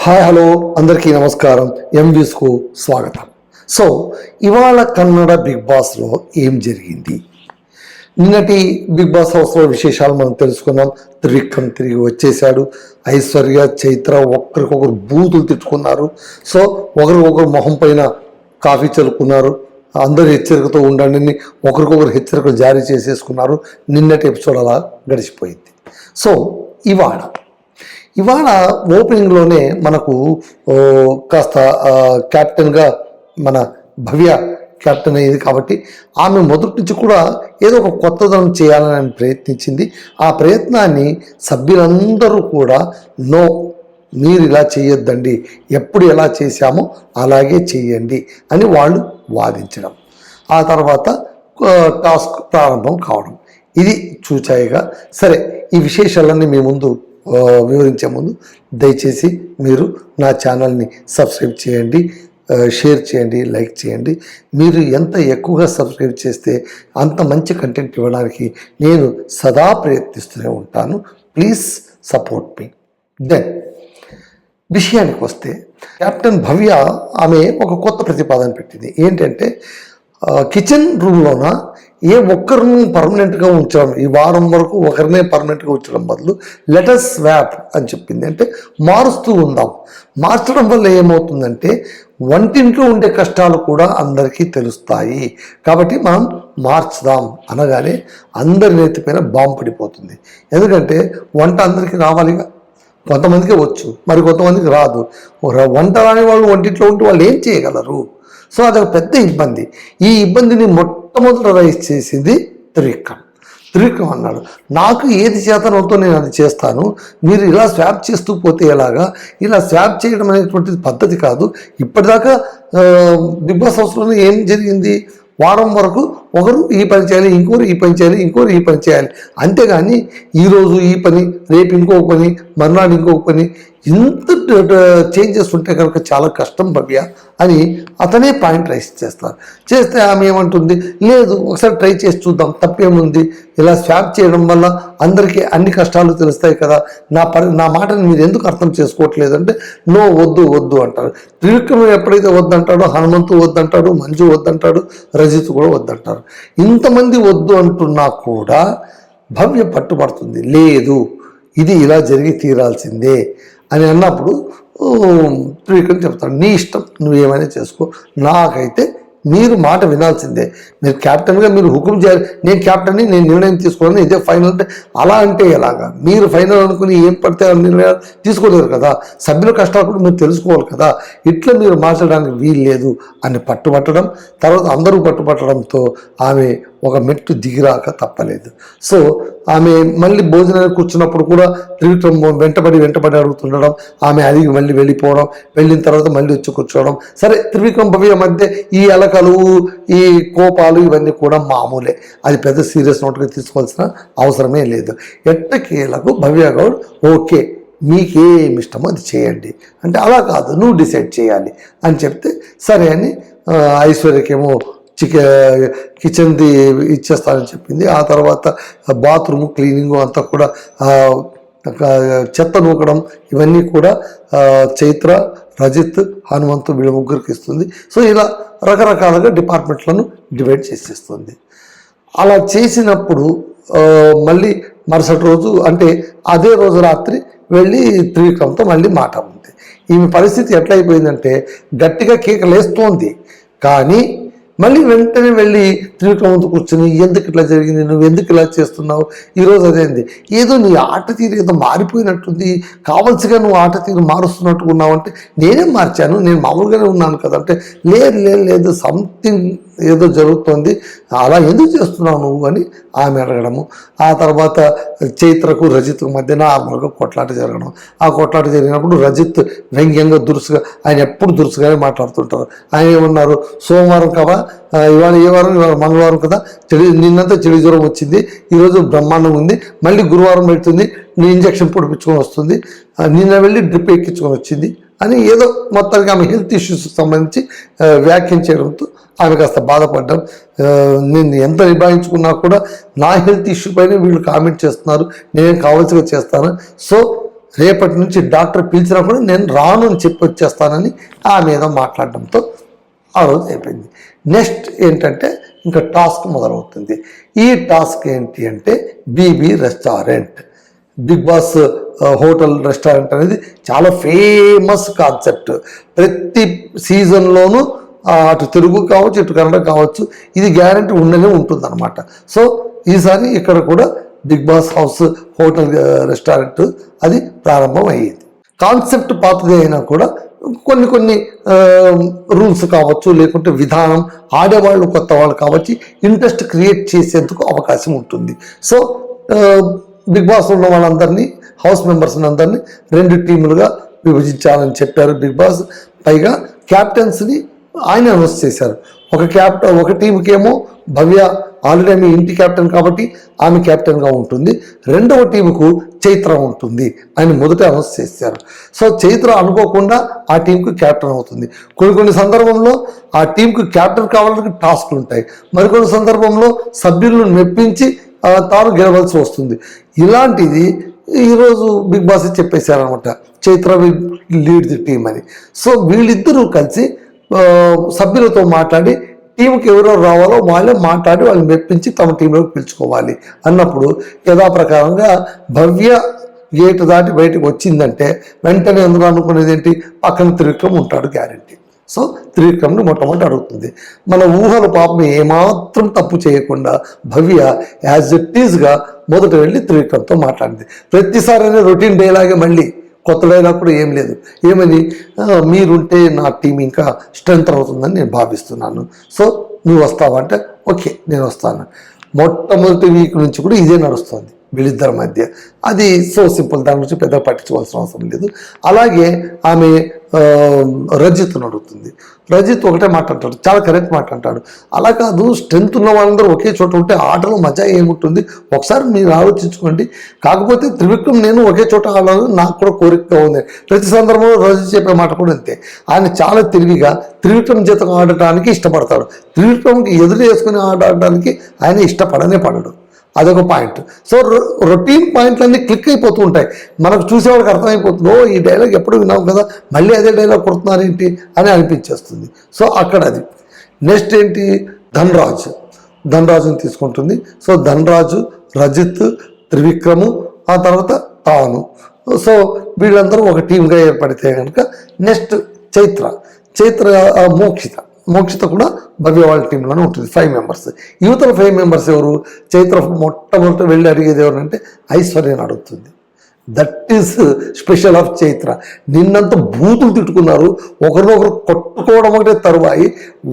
Hi hello అందరికీ నమస్కారం. ఎంవీస్కు స్వాగతం. సో ఇవాళ కన్నడ బిగ్ బాస్లో ఏం జరిగింది, నిన్నటి బిగ్ బాస్ హౌస్లో విశేషాలు మనం తెలుసుకున్నాం. త్రివిక్రమ్ తిరిగి వచ్చేసాడు. ఐశ్వర్య, చైత్ర ఒకరికొకరు బూతులు తిట్టుకున్నారు. సో ఒకరికొకరు మొహం పైన కాఫీ చల్లుకున్నారు. అందరూ హెచ్చరికతో ఉండండి, ఒకరికొకరు హెచ్చరికలు జారీ చేసేసుకున్నారు. నిన్నటి ఎపిసోడ్ అలా గడిచిపోయింది. సో ఇవాళ ఓపెనింగ్లోనే మనకు కాస్త క్యాప్టెన్గా మన భవ్య క్యాప్టెన్ అయ్యింది కాబట్టి ఆమె మొదటి నుంచి కూడా ఏదో ఒక కొత్తదనం చేయాలని ఆమె ప్రయత్నించింది. ఆ ప్రయత్నాన్ని సభ్యులందరూ కూడా నో, మీరు ఇలా చేయొద్దండి, ఎప్పుడు ఎలా చేశామో అలాగే చేయండి అని వాళ్ళు వాదించడం. ఆ తర్వాత టాస్క్ ప్రారంభం కావడం. ఇది చూచాయిగా. సరే, ఈ విశేషాలన్నీ మీ ముందు వివరించే ముందు దయచేసి మీరు నా ఛానల్ని సబ్స్క్రైబ్ చేయండి, షేర్ చేయండి, లైక్ చేయండి. మీరు ఎంత ఎక్కువగా సబ్స్క్రైబ్ చేస్తే అంత మంచి కంటెంట్ ఇవ్వడానికి నేను సదా ప్రయత్నిస్తూనే ఉంటాను. Please support me. దెన్ విషయానికి వస్తే కెప్టెన్ భవ్య ఆమె ఒక కొత్త ప్రతిపాదన పెట్టింది. ఏంటంటే కిచెన్ రూమ్లోన ఏ ఒక్కరిని పర్మనెంట్గా ఉంచడం, ఈ వారం వరకు ఒకరినే పర్మనెంట్గా ఉంచడం బదులు లెటస్ స్వాప్ అని చెప్పింది. అంటే మారుస్తూ ఉందాం. మార్చడం వల్ల ఏమవుతుందంటే వంటింట్లో ఉండే కష్టాలు కూడా అందరికీ తెలుస్తాయి. కాబట్టి మనం మార్చుదాం అనగానే అందరి నెత్తిపైన బాంబు పడిపోతుంది. ఎందుకంటే వంట అందరికీ రావాలిగా. కొంతమందికి వచ్చు, మరి కొంతమందికి రాదు. వంట రాని వాళ్ళు వంటింట్లో ఉంటే వాళ్ళు ఏం చేయగలరు? సో అదొక పెద్ద ఇబ్బంది. ఈ ఇబ్బందిని మొట్టమొదట రైజ్ చేసింది త్రివిక్రమ్ అన్నాడు, నాకు ఏది చేతనవుతో నేను అది చేస్తాను, మీరు ఇలా స్వాప్ చేస్తూ పోతే ఎలాగా? ఇలా స్వాప్ చేయడం అనేటువంటిది పద్ధతి కాదు. ఇప్పటిదాకా బిగ్ బాస్ హౌస్లోనే ఏం జరిగింది? వారం వరకు ఒకరు ఈ పని చేయాలి, ఇంకోరు ఈ పని చేయాలి, ఇంకోరు ఈ పని చేయాలి. అంతేగాని ఈరోజు ఈ పని, రేపు ఇంకొక పని, మర్నాడు ఇంకొక పని, ఇంత చేంజెస్ ఉంటే కనుక చాలా కష్టం భవ్య అని అతనే పాయింట్ రైస్ చేస్తే ఆమె ఏమంటుంది, లేదు ఒకసారి ట్రై చేసి చూద్దాం, తప్పేముంది, ఇలా స్వాప్ చేయడం వల్ల అందరికీ అన్ని కష్టాలు తెలుస్తాయి కదా, నా మాటని మీరు ఎందుకు అర్థం చేసుకోవట్లేదు అంటే నో, వద్దు అంటారు. త్రివిక్రమ్ ఎప్పుడైతే వద్దంటాడో హనుమంతు వద్దంటాడు, మంజు వద్దంటాడు, రజిత్ కూడా వద్దంటారు. ఇంతమంది వద్దు అంటున్నా కూడా భవ్య పట్టుబడుతుంది. లేదు, ఇది ఇలా జరిగి తీరాల్సిందే అని అన్నప్పుడు త్రివిక్రమ్ చెప్తాడు, నీ ఇష్టం, నువ్వేమైనా చేసుకో, నాకైతే మీరు మాట వినాల్సిందే. మీరు క్యాప్టెన్గా మీరు హుకుం చేయాలి. నేను క్యాప్టెన్ని, నేను నిర్ణయం తీసుకోవాలని, ఇదే ఫైనల్ అంటే అలా అంటే ఎలాగా? మీరు ఫైనల్ అనుకుని ఏం పడితే ఆ నిర్ణయాలు తీసుకోలేరు కదా. సభ్యుల కష్టాలు కూడా మీరు తెలుసుకోవాలి కదా. ఇట్లా మీరు మార్చడానికి వీలు లేదు అని పట్టుబట్టడం, తర్వాత అందరూ పట్టుబట్టడంతో ఆమె ఒక మెట్టు దిగిరాక తప్పలేదు. సో ఆమె మళ్ళీ భోజనానికి కూర్చున్నప్పుడు కూడా త్రివిక్రమ్ వెంటబడి అడుగుతుండడం, ఆమె అడిగి మళ్ళీ వెళ్ళిపోవడం, వెళ్ళిన తర్వాత మళ్ళీ వచ్చి కూర్చోవడం. సరే, త్రివిక్రమ్ భవ్య మధ్య ఈ అలకలు, ఈ కోపాలు ఇవన్నీ కూడా మామూలే. అది పెద్ద సీరియస్ నోట్గా తీసుకోవాల్సిన అవసరమే లేదు. ఎట్టకేలకు భవ్య గౌడ్ ఓకే, మీకేమి ఇష్టమో అది చేయండి అంటే, అలా కాదు, నువ్వు డిసైడ్ చేయాలి అని చెప్తే సరే అని ఐశ్వర్యకేమో కిచెన్ది ఇచ్చేస్తానని చెప్పింది. ఆ తర్వాత బాత్రూమ్ క్లీనింగు అంతా కూడా చెత్త నూకడం ఇవన్నీ కూడా చైత్ర, రజిత్, హనుమంతు వీళ్ళ ముగ్గురికి ఇస్తుంది. సో ఇలా రకరకాలుగా డిపార్ట్మెంట్లను డివైడ్ చేసేస్తుంది. అలా చేసినప్పుడు మళ్ళీ మరుసటి రోజు అంటే అదే రోజు రాత్రి వెళ్ళి త్రివిక్రమ్తో మళ్ళీ మాట ఉంది. ఈమె పరిస్థితి ఎట్లా అయిపోయిందంటే గట్టిగా కేకలేస్తోంది, కానీ మళ్ళీ వెంటనే వెళ్ళి త్రివిక్రమంతో కూర్చొని ఎందుకు ఇట్లా జరిగింది, నువ్వు ఎందుకు ఇలా చేస్తున్నావు, ఈరోజు అదేంది, ఏదో నీ ఆట తీరు ఏదో మారిపోయినట్టుంది, కావలసిగా నువ్వు ఆట తీరు మారుస్తున్నట్టుగా ఉన్నావు అంటే, నేనేం మార్చాను, నేను మామూలుగానే ఉన్నాను కదా అంటే, లేదు సంథింగ్ ఏదో జరుగుతోంది, అలా ఎందుకు చేస్తున్నావు నువ్వు అని ఆమె అడగడము. ఆ తర్వాత చైత్రకు రజిత్కు మధ్య నార్మల్గా కొట్లాట జరగడం. ఆ కొట్లాట జరిగినప్పుడు రజిత్ వ్యంగ్యంగా దురుసుగా, ఆయన ఎప్పుడు దురుసుగానే మాట్లాడుతుంటారు. ఆయన ఏమన్నారు, సోమవారం కదా ఇవాళ, ఇవాళ మంగళవారం కదా, నిన్నంతా చెడు జ్వరం వచ్చింది, ఈరోజు బ్రహ్మాండంగా ఉంది, మళ్ళీ గురువారం పెడుతుంది, నీ ఇంజక్షన్ పొడిపించుకొని వస్తుంది, నిన్న వెళ్ళి డ్రిప్ ఎక్కించుకొని వచ్చింది అని ఏదో మొత్తానికి ఆమె హెల్త్ ఇష్యూస్కి సంబంధించి వ్యాఖ్యం చేయడంతో ఆమె కాస్త బాధపడ్డాం. నేను ఎంత నిభాయించుకున్నా కూడా నా హెల్త్ ఇష్యూ పైన వీళ్ళు కామెంట్ చేస్తున్నారు, నేనేం కావాల్సిగా చేస్తాను. సో రేపటి నుంచి డాక్టర్ పిలిచినా కూడా నేను రాను అని చెప్పి వచ్చేస్తానని ఆమె ఏదో మాట్లాడడంతో ఆ రోజు అయిపోయింది. నెక్స్ట్ ఏంటంటే ఇంకా టాస్క్ మొదలవుతుంది. ఈ టాస్క్ ఏంటి అంటే BB restaurant. Big boss hotel restaurant అనేది చాలా ఫేమస్ కాన్సెప్ట్. ప్రతి సీజన్లోనూ అటు తెలుగు కావచ్చు, ఇటు కన్నడ కావచ్చు, ఇది గ్యారంటీ ఉండనే ఉంటుందన్నమాట. సో ఈసారి ఇక్కడ కూడా big boss house hotel restaurant అది ప్రారంభం అయ్యింది. కాన్సెప్ట్ పాతది అయినా కూడా కొన్ని రూల్స్ కావచ్చు, లేకుంటే విధానం, ఆడేవాళ్ళు కొత్త వాళ్ళు కావచ్చు, ఇంట్రెస్ట్ క్రియేట్ చేసేందుకు అవకాశం ఉంటుంది. సో బిగ్ బాస్ ఉన్న వాళ్ళందరినీ, హౌస్ మెంబర్స్ని అందరినీ 2 టీములుగా విభజించాలని చెప్పారు బిగ్ బాస్. పైగా క్యాప్టెన్స్ని ఆయన అనౌన్స్ చేశారు. ఒక టీంకి ఏమో భవ్య ఆల్రెడీ ఆమె ఇంటి క్యాప్టెన్ కాబట్టి ఆమె క్యాప్టెన్గా ఉంటుంది. రెండవ టీంకు చైత్ర ఉంటుంది అని మొదట అనౌన్స్ చేశారు. సో చైత్ర అనుకోకుండా ఆ టీంకు క్యాప్టెన్ అవుతుంది. కొన్ని సందర్భంలో ఆ టీంకు క్యాప్టెన్ కావాలని టాస్క్లు ఉంటాయి. మరికొన్ని సందర్భంలో సభ్యులను మెప్పించి తాను గెలవలసి వస్తుంది. ఇలాంటిది ఈరోజు బిగ్ బాస్ చెప్పేశారనమాట, Chaitra will lead the team అని. సో వీళ్ళిద్దరూ కలిసి సభ్యులతో మాట్లాడి టీంకి ఎవరో రావాలో వాళ్ళే మాట్లాడి వాళ్ళని మెప్పించి తమ టీంలోకి పిలుచుకోవాలి అన్నప్పుడు యథాప్రకారంగా భవ్య గేటు దాటి బయటకు వచ్చిందంటే వెంటనే ఎందుకు అనుకునేది ఏంటి, పక్కన త్రివిక్రమ్ ఉంటాడు గ్యారెంటీ. సో త్రివిక్రమ్ని మొట్టమొదటి అడుగుతుంది. మన ఊహలు పాపం ఏమాత్రం తప్పు చేయకుండా భవ్య యాజ్ ఇట్ ఈజ్గా మొదట వెళ్ళి త్రివిక్రమ్తో మాట్లాడింది. ప్రతిసారి రొటీన్ డైలాగే, మళ్ళీ కొత్త డైలాగ్ కూడా ఏం లేదు. ఏమని, మీరుంటే నా టీం ఇంకా స్ట్రెంత్ అవుతుందని నేను భావిస్తున్నాను. సో నువ్వు వస్తావా అంటే ఓకే నేను వస్తాను. మొట్టమొదటి వీక్ నుంచి కూడా ఇదే నడుస్తుంది వీళ్ళిద్దరి మధ్య. అది సో సింపుల్, దాని గురించి పెద్దగా పట్టించుకోవాల్సిన అవసరం లేదు. అలాగే ఆమె రజిత్ను అడుగుతుంది. రజిత్ ఒకటే మాట అంటాడు, చాలా కరెక్ట్ మాట అంటాడు. అలా కాదు, స్ట్రెంత్ ఉన్న వాళ్ళందరూ ఒకే చోట ఉంటే ఆటలో మజా ఏముంటుంది, ఒకసారి మీరు ఆలోచించుకోండి. కాకపోతే త్రివిక్రమ్ నేను ఒకే చోట ఆడాలని నాకు కూడా కోరికగా ఉంది. ప్రతి సందర్భంలో రజిత్ చెప్పే మాట కూడా అంతే. ఆయన చాలా తెలివిగా త్రివిక్రమ్ చేత ఆడటానికి ఇష్టపడతాడు. త్రివిక్రమ్కి ఎదురు వేసుకుని ఆడటానికి ఆయన ఇష్టపడనే పడడు. అదొక పాయింట్. సో రొటీన్ పాయింట్లన్నీ క్లిక్ అయిపోతూ ఉంటాయి. మనకు చూసేవాళ్ళకి అర్థమైపోతుంది, ఓ ఈ డైలాగ్ ఎప్పుడు విన్నాం కదా, మళ్ళీ అదే డైలాగ్ కొడుతున్నారు ఏంటి అని అనిపించేస్తుంది. సో అక్కడ అది. నెక్స్ట్ ఏంటి, ధనరాజుని తీసుకుంటుంది. సో ధనరాజు, రజిత్, త్రివిక్రము, ఆ తర్వాత తాను. సో వీళ్ళందరూ ఒక టీమ్గా ఏర్పడితే కనుక నెక్స్ట్ చైత్ర మోక్షిత కూడా భవ్య వాళ్ళ టీంలోనే ఉంటుంది. 5 మెంబర్స్. యువతల 5 మెంబర్స్ ఎవరు, చైత్ర మొట్టమొదటి వెళ్ళి అడిగేది ఎవరంటే ఐశ్వర్యని అడుగుతుంది. That is special of Chaitra. నిన్నంత బూతులు తిట్టుకున్నారు, ఒకరినొకరు కొట్టుకోవడం ఒకటే తరువాయి,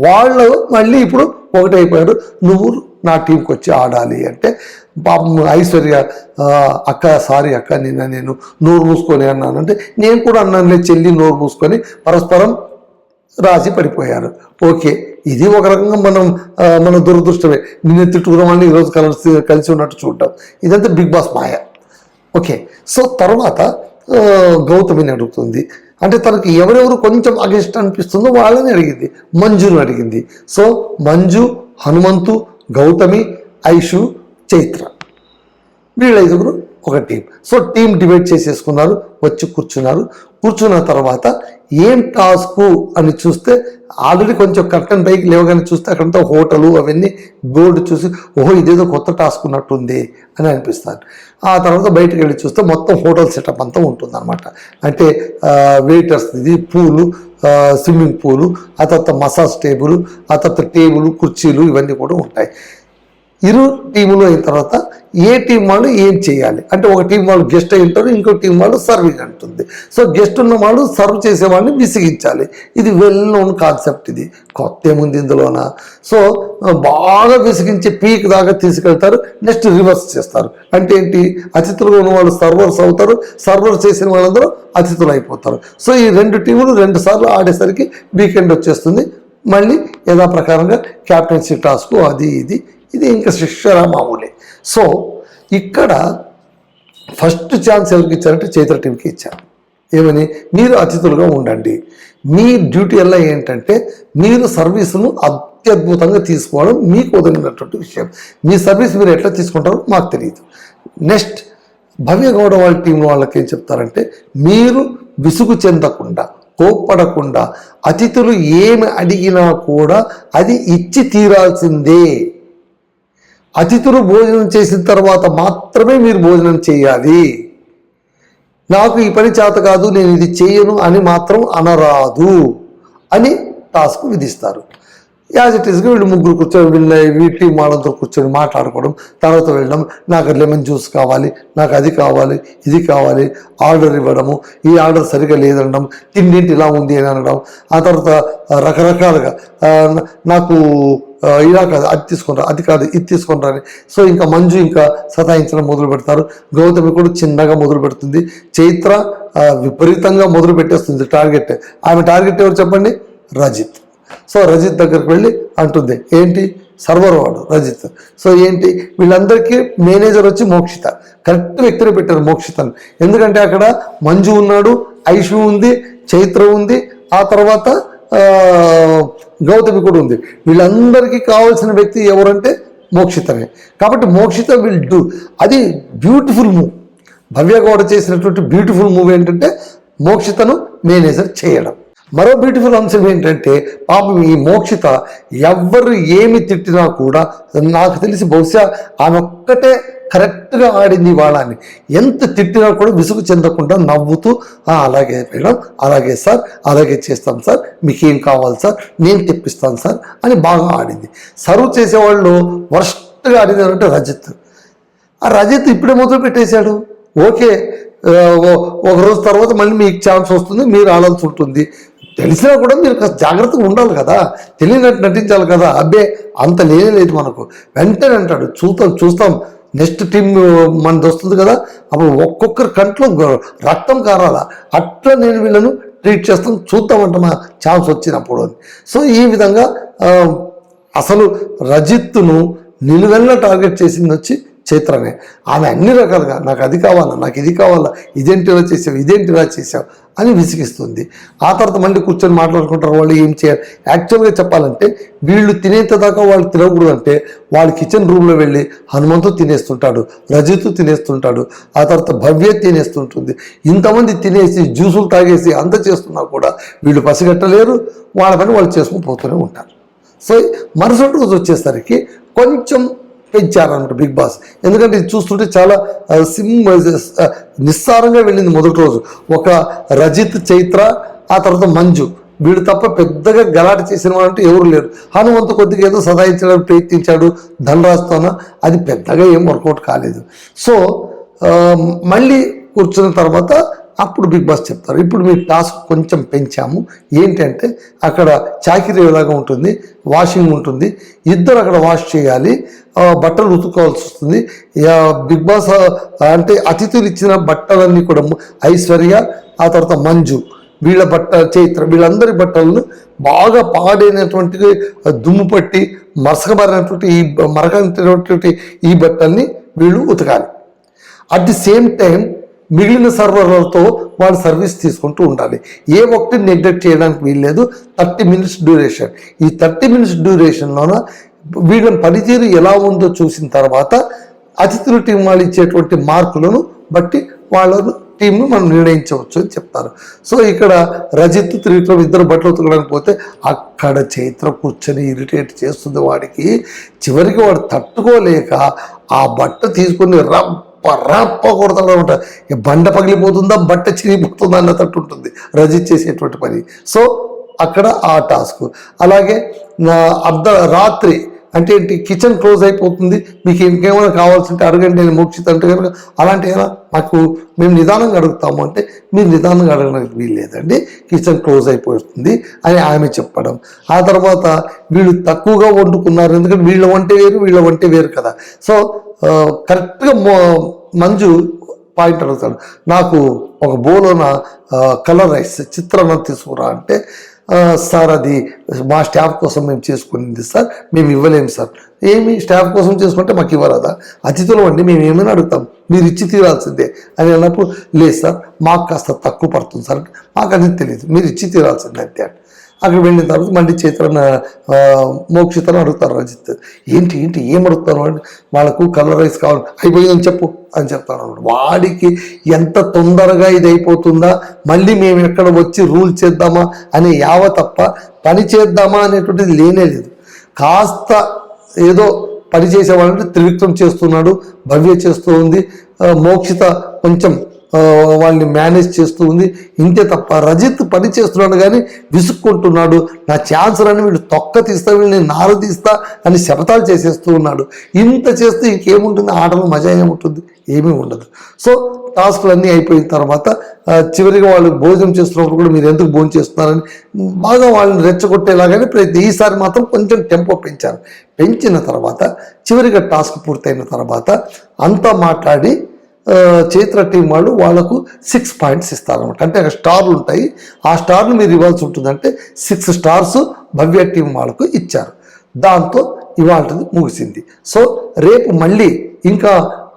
వాళ్ళు మళ్ళీ ఇప్పుడు ఒకటైపోయారు, నువ్వు నా టీంకి వచ్చి ఆడాలి అంటే పాపం ఐశ్వర్య, అక్క సారీ అక్క, నేను నోరు మూసుకొని అన్నానంటే, నేను కూడా అన్నానులే చెల్లి, నోరు మూసుకొని పరస్పరం రాసి పడిపోయారు. ఓకే, ఇది ఒక రకంగా మన దురదృష్టమే. నిన్న తిట్టుకున్న వాళ్ళని ఈరోజు కలిసి ఉన్నట్టు చూడటం, ఇదంతా బిగ్ బాస్ మాయ. ఓకే, సో తర్వాత గౌతమిని అడుగుతుంది. అంటే తనకి ఎవరెవరు కొంచెం అగెస్ట్ అనిపిస్తుందో వాళ్ళని అడిగింది. మంజుని అడిగింది. సో మంజు, హనుమంతు, గౌతమి, ఐషు, చైత్ర, వీళ్ళ 5గురు ఒక టీం. సో టీం డివైడ్ చేసేసుకున్నారు, వచ్చి కూర్చున్న తర్వాత ఏం టాస్క్ అని చూస్తే ఆల్రెడీ కొంచెం కర్టన్ పైకి లేవగానే చూస్తే అక్కడంతా హోటలు అవన్నీ బోర్డు చూసి ఓహో ఇదేదో కొత్త టాస్క్ ఉన్నట్టుంది అని అనిపిస్తారు. ఆ తర్వాత బయటకు వెళ్ళి చూస్తే మొత్తం హోటల్ సెటప్ అంతా ఉంటుంది అనమాట. అంటే వెయిటర్స్, ఇది పూలు, స్విమ్మింగ్ పూలు, ఆ తర్వాత మసాజ్ టేబుల్, ఆ తర్వాత టేబుల్, కుర్చీలు ఇవన్నీ కూడా ఉంటాయి. ఇరు టీములు అయిన తర్వాత ఏ టీం వాళ్ళు ఏం చేయాలి అంటే, ఒక టీం వాళ్ళు గెస్ట్ అయి ఉంటారు, ఇంకో టీం వాళ్ళు సర్వింగ్ అంటుంది. సో గెస్ట్ ఉన్న వాళ్ళు సర్వ్ చేసే వాళ్ళని విసిగించాలి. ఇది వెల్ నోన్ కాన్సెప్ట్. ఇది కొత్త ఏముంది ఇందులోన. సో బాగా విసిగించి పీక్ దాకా తీసుకెళ్తారు, నెక్స్ట్ రివర్స్ చేస్తారు. అంటే ఏంటి, అతిథులుగా ఉన్న వాళ్ళు సర్వర్స్ అవుతారు, సర్వర్ చేసిన వాళ్ళందరూ అతిథులు అయిపోతారు. సో ఈ 2 టీములు 2 సార్లు ఆడేసరికి వీకెండ్ వచ్చేస్తుంది. మళ్ళీ యథాప్రకారంగా క్యాప్టెన్సీ టాస్క్ అది ఇది ఇంకా శిక్షణ మామూలే. సో ఇక్కడ ఫస్ట్ ఛాన్స్ ఎవరికి ఇచ్చారంటే చైత్ర టీంకి ఇచ్చారు. ఏమని, మీరు అతిథులుగా ఉండండి, మీ డ్యూటీ ఎలా ఏంటంటే మీరు సర్వీసును అత్యద్భుతంగా తీసుకోవడం మీకు వదిలినటువంటి విషయం. మీ సర్వీస్ మీరు ఎట్లా తీసుకుంటారో మాకు తెలియదు. నెక్స్ట్ భవ్య గౌడ వాళ్ళ టీం వాళ్ళకి ఏం చెప్తారంటే, మీరు విసుగు చెందకుండా, కోప్పడకుండా, అతిథులు ఏమి అడిగినా కూడా అది ఇచ్చి తీరాల్సిందే. అతిథులు భోజనం చేసిన తర్వాత మాత్రమే మీరు భోజనం చేయాలి. నాకు ఈ పని చేత కాదు, నేను ఇది చేయను అని మాత్రం అనరాదు అని టాస్క్ విధిస్తారు. యాజ్ ఇట్ ఈస్గా వీళ్ళు ముగ్గురు కూర్చొని వీటి వాళ్ళతో కూర్చొని మాట్లాడుకోవడం, తర్వాత వెళ్ళడం, నాకు లెమన్ జ్యూస్ కావాలి, నాకు అది కావాలి, ఇది కావాలి, ఆర్డర్ ఇవ్వడము, ఈ ఆర్డర్ సరిగా లేదనడం, తిండింటి ఇలా ఉంది అని అనడం, ఆ తర్వాత రకరకాలుగా నాకు ఇలా కాదు అది తీసుకుంటారు, అది కాదు ఇది తీసుకుంటారు అని. సో ఇంకా మంజు ఇంకా సతాయించడం మొదలు పెడతారు. గౌతమి కూడా చిన్నగా మొదలు పెడుతుంది. చైత్ర విపరీతంగా మొదలు పెట్టేస్తుంది టార్గెట్. ఆమె టార్గెట్ ఎవరు చెప్పండి? రజిత్. సో రజిత్ దగ్గరికి వెళ్ళి అంటుంది, ఏంటి సర్వర్ వాడు రజిత్. సో ఏంటి వీళ్ళందరికీ మేనేజర్ వచ్చి మోక్షిత. కరెక్ట్ వ్యక్తిని పెట్టారు మోక్షితను. ఎందుకంటే అక్కడ మంజు ఉన్నాడు, ఐషు ఉంది, చైత్ర ఉంది, ఆ తర్వాత గౌతమి కూడా ఉంది. వీళ్ళందరికీ కావాల్సిన వ్యక్తి ఎవరంటే మోక్షితనే. కాబట్టి మోక్షిత విల్ డూ. అది బ్యూటిఫుల్ మూవ్. భవ్య గౌడ చేసినటువంటి బ్యూటిఫుల్ మూవ్ ఏంటంటే మోక్షితను మేనేజర్ చేయడం. మరో బ్యూటిఫుల్ అంశం ఏంటంటే, పాపం ఈ మోక్షిత ఎవ్వరు ఏమి తిట్టినా కూడా, నాకు తెలిసి బహుశా ఆమె ఒక్కటే కరెక్ట్గా ఆడింది వాళ్ళని. ఎంత తిట్టినా కూడా విసుగు చెందకుండా నవ్వుతూ అలాగే మేడం, అలాగే సార్, అలాగే చేస్తాం సార్, మీకేం కావాలి సార్, నేను తెప్పిస్తాను సార్ అని బాగా ఆడింది. సర్వ్ చేసేవాళ్ళు వర్స్ట్గా ఆడింది అంటే రజిత్. ఆ రజిత్ ఇప్పుడే మొదలు పెట్టేశాడు. ఓకే, ఒక రోజు తర్వాత మళ్ళీ మీకు ఛాన్స్ వస్తుంది, మీరు ఆడాల్సి ఉంటుంది. తెలిసినా కూడా మీరు కాస్త జాగ్రత్తగా ఉండాలి కదా, తెలియనట్టు నటించాలి కదా. అబ్బే అంత లేదు మనకు. వెంటనే అంటాడు, చూస్తాం నెక్స్ట్ టీం మనది వస్తుంది కదా, అప్పుడు ఒక్కొక్కరి కంట్లో రక్తం కారాల, అట్లా నేను వీళ్ళను ట్రీట్ చేస్తాం, చూద్దామంట మా ఛాన్స్ వచ్చినప్పుడు అని. సో ఈ విధంగా అసలు రజిత్తును నిలువెల్లా టార్గెట్ చేసింది వచ్చి చైత్రనే. ఆమె అన్ని రకాలుగా నాకు అది కావాలా, నాకు ఇది కావాలా, ఇదేంటి ఇలా చేసావు, ఇదేంటి ఇలా చేసావు అని విసిగిస్తుంది. ఆ తర్వాత మళ్ళీ కూర్చొని మాట్లాడుకుంటారు వాళ్ళు ఏం చేయాలి. యాక్చువల్గా చెప్పాలంటే వీళ్ళు తినేంత దాకా వాళ్ళు తినకూడదు అంటే వాళ్ళు కిచెన్ రూమ్లో వెళ్ళి హనుమంతు తినేస్తుంటాడు, రజిత్ తినేస్తుంటాడు, ఆ తర్వాత భవ్య తినేస్తుంటుంది. ఇంతమంది తినేసి జ్యూసులు తాగేసి అంత చేస్తున్నా కూడా వీళ్ళు పసిగట్టలేరు. వాళ్ళ పని వాళ్ళు చేసుకుని పోతూనే ఉంటారు. సో మరుసటి రోజు వచ్చేసరికి కొంచెం పెంచారన్నమాట బిగ్ బాస్. ఎందుకంటే ఇది చూస్తుంటే చాలా నిస్సారంగా వెళ్ళింది మొదటి రోజు. ఒక రజిత్, చైత్ర, ఆ తర్వాత మంజు, వీడు తప్ప పెద్దగా గలాట చేసిన వాళ్ళంటే ఎవరు లేరు. హనుమంతు కొద్దిగా ఏదో సదాయించడానికి ప్రయత్నించాడు ధనరాజ్తోన, అది పెద్దగా ఏం వర్కౌట్ కాలేదు. సో మళ్ళీ కూర్చున్న తర్వాత అప్పుడు బిగ్ బాస్ చెప్తారు, ఇప్పుడు మీ టాస్క్ కొంచెం పెంచాము. ఏంటంటే అక్కడ చాకిరీ ఎలాగా ఉంటుంది, వాషింగ్ ఉంటుంది, ఇద్దరు అక్కడ వాష్ చేయాలి, బట్టలు ఉతుక్కోవాల్సి వస్తుంది. బిగ్ బాస్ అంటే అతిథులు ఇచ్చిన బట్టలన్నీ కూడా ఐశ్వర్య, ఆ తర్వాత మంజు, వీళ్ళ చైత్ర, వీళ్ళందరి బట్టలను బాగా పాడైనటువంటి దుమ్ము పట్టి మరసకబారినటువంటి మరకనటువంటి ఈ బట్టల్ని వీళ్ళు ఉతకాలి. అట్ ది సేమ్ టైం మిగిలిన సర్వర్లతో వాళ్ళు సర్వీస్ తీసుకుంటూ ఉండాలి. ఏ ఒక్కటి నెగ్లెక్ట్ చేయడానికి వీల్లేదు. 30 minutes డ్యూరేషన్. ఈ 30 minutes డ్యూరేషన్లోన వీళ్ళ పనితీరు ఎలా ఉందో చూసిన తర్వాత అతిథుల టీం వాళ్ళు ఇచ్చేటువంటి మార్కులను బట్టి వాళ్ళ టీంను మనం నిర్ణయించవచ్చు అని చెప్తారు. సో ఇక్కడ రజిత్, త్రివిక్రమ్ ఇద్దరు బట్టలు ఉతకడానికి పోతే అక్కడ చైత్ర కూర్చొని ఇరిటేట్ చేస్తుంది వాడికి. చివరికి వాడు తట్టుకోలేక ఆ బట్ట తీసుకుని రప్ప కొడతాడు అనమాట. బండ పగిలిపోతుందా, బట్ట చిరిగిపోతుందా అన్నట్టు ఉంటుంది రజిత్ చేసేటువంటి పని. సో అక్కడ ఆ టాస్క్. అలాగే రాత్రి అంటే ఏంటి, కిచెన్ క్లోజ్ అయిపోతుంది, మీకు ఇంకేమైనా కావాల్సింటే అడగండి నేను మోక్షిత అంటే కనుక, అలాంటి ఏమైనా మాకు మేము నిదానంగా అడుగుతాము అంటే మీరు నిదానంగా అడగడానికి వీల్లేదండి, కిచెన్ క్లోజ్ అయిపోతుంది అని ఆమె చెప్పడం. ఆ తర్వాత వీళ్ళు తక్కువగా వండుకున్నారు, ఎందుకంటే వీళ్ళ వంటే వేరు వీళ్ళ వంటే వేరు కదా. సో కరెక్ట్గా మంజు పాయింట్ అడుగుతాడు, నాకు ఒక బౌలోన కలర్ రైస్ చిత్రాన్నం తీసుకురా అంటే, సార్ అది మా స్టాఫ్ కోసం మేము చేసుకునింది సార్, మేము ఇవ్వలేము సార్. ఏమి స్టాఫ్ కోసం చేసుకుంటే మాకు ఇవ్వరాదా, అతిథులు అండి మేము ఏమైనా అడుగుతాం, మీరు ఇచ్చి తీరాల్సిందే అని అన్నప్పుడు, లేదు సార్ మాకు కాస్త తక్కువ పడుతుంది సార్, మాకు అది తెలియదు, మీరు ఇచ్చి తీరాల్సిందే అంతే. అక్కడ వెళ్ళిన తర్వాత మళ్ళీ చైత్రన మోక్షితను అడుగుతారు రజిత్, ఏంటి ఏంటి ఏం అడుగుతాను అంటే వాళ్ళకు కలర్ రైస్ కావాలి, అయిపోయిందని చెప్పు అని చెప్తాను అన్నమాట. వాడికి ఎంత తొందరగా ఇది అయిపోతుందా, మళ్ళీ మేము ఎక్కడ వచ్చి రూల్ చేద్దామా అనే యావ తప్ప పని చేద్దామా అనేటువంటిది లేనే లేదు. కాస్త ఏదో పని చేసేవాళ్ళంటే త్రివిక్రమ్ చేస్తున్నాడు, భవ్య చేస్తూ ఉంది, మోక్షిత కొంచెం వాళ్ళని మేనేజ్ చేస్తూ ఉంది, ఇంతే తప్ప రజిత్ పని చేస్తున్నాడు కానీ విసుక్కుంటున్నాడు. నా ఛాన్సులన్నీ వీళ్ళు తొక్క తీస్తా, వీళ్ళని నారు తీస్తా అని శపథాలు చేసేస్తూ ఉన్నాడు. ఇంత చేస్తే ఇంకేముంటుంది, ఆటలో మజా ఏముంటుంది, ఏమీ ఉండదు. సో టాస్క్లు అయిపోయిన తర్వాత చివరిగా వాళ్ళు భోజనం చేస్తున్నప్పుడు కూడా మీరు ఎందుకు భోజనం చేస్తున్నారని బాగా వాళ్ళని రెచ్చగొట్టేలాగానే ఈసారి మాత్రం కొంచెం టెంపో పెంచారు. పెంచిన తర్వాత చివరిగా టాస్క్ పూర్తయిన తర్వాత అంతా మాట్లాడి చైత్ర టీం వాళ్ళు వాళ్ళకు 6 పాయింట్స్ ఇస్తారనమాట. అంటే అక్కడ స్టార్లు ఉంటాయి, ఆ స్టార్లు మీరు ఇవ్వాల్సి ఉంటుందంటే 6 స్టార్స్ భవ్య టీం వాళ్ళకు ఇచ్చారు. దాంతో ఇవాళది ముగిసింది. సో రేపు మళ్ళీ ఇంకా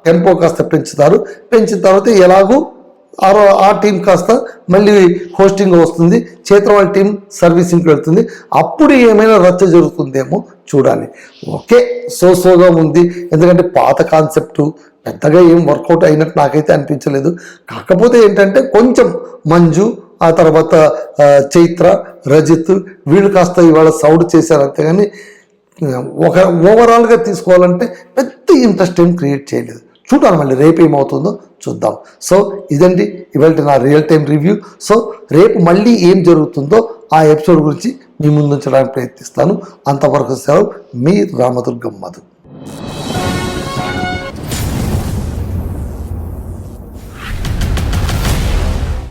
టెంపో కాస్త పెంచుతారు. పెంచిన తర్వాత ఎలాగూ ఆ టీం కాస్త మళ్ళీ హోస్టింగ్ వస్తుంది, చైత్ర వాళ్ళ టీం సర్వీసింగ్కి వెళ్తుంది. అప్పుడు ఏమైనా రచ్చ జరుగుతుందేమో చూడాలి. ఓకే, సోగా ఉంది, ఎందుకంటే పాత కాన్సెప్టు పెద్దగా ఏం వర్కౌట్ అయినట్టు నాకైతే అనిపించలేదు. కాకపోతే ఏంటంటే కొంచెం మంజు, ఆ తర్వాత చైత్ర, రజిత్ వీళ్ళు కాస్త ఇవాళ సౌడ్ చేశారు అంతేగాని ఒక ఓవరాల్గా తీసుకోవాలంటే పెద్ద ఇంట్రెస్ట్ ఏం క్రియేట్ చేయలేదు. చూడాలి మళ్ళీ రేపు ఏమవుతుందో చూద్దాం. సో ఇదండి ఇవాళ నా రియల్ టైం రివ్యూ. సో రేపు మళ్ళీ ఏం జరుగుతుందో ఆ ఎపిసోడ్ గురించి మీ ముందుంచడానికి ప్రయత్నిస్తాను. అంతవరకు సెలవు, మీ రామదుర్గం మధు.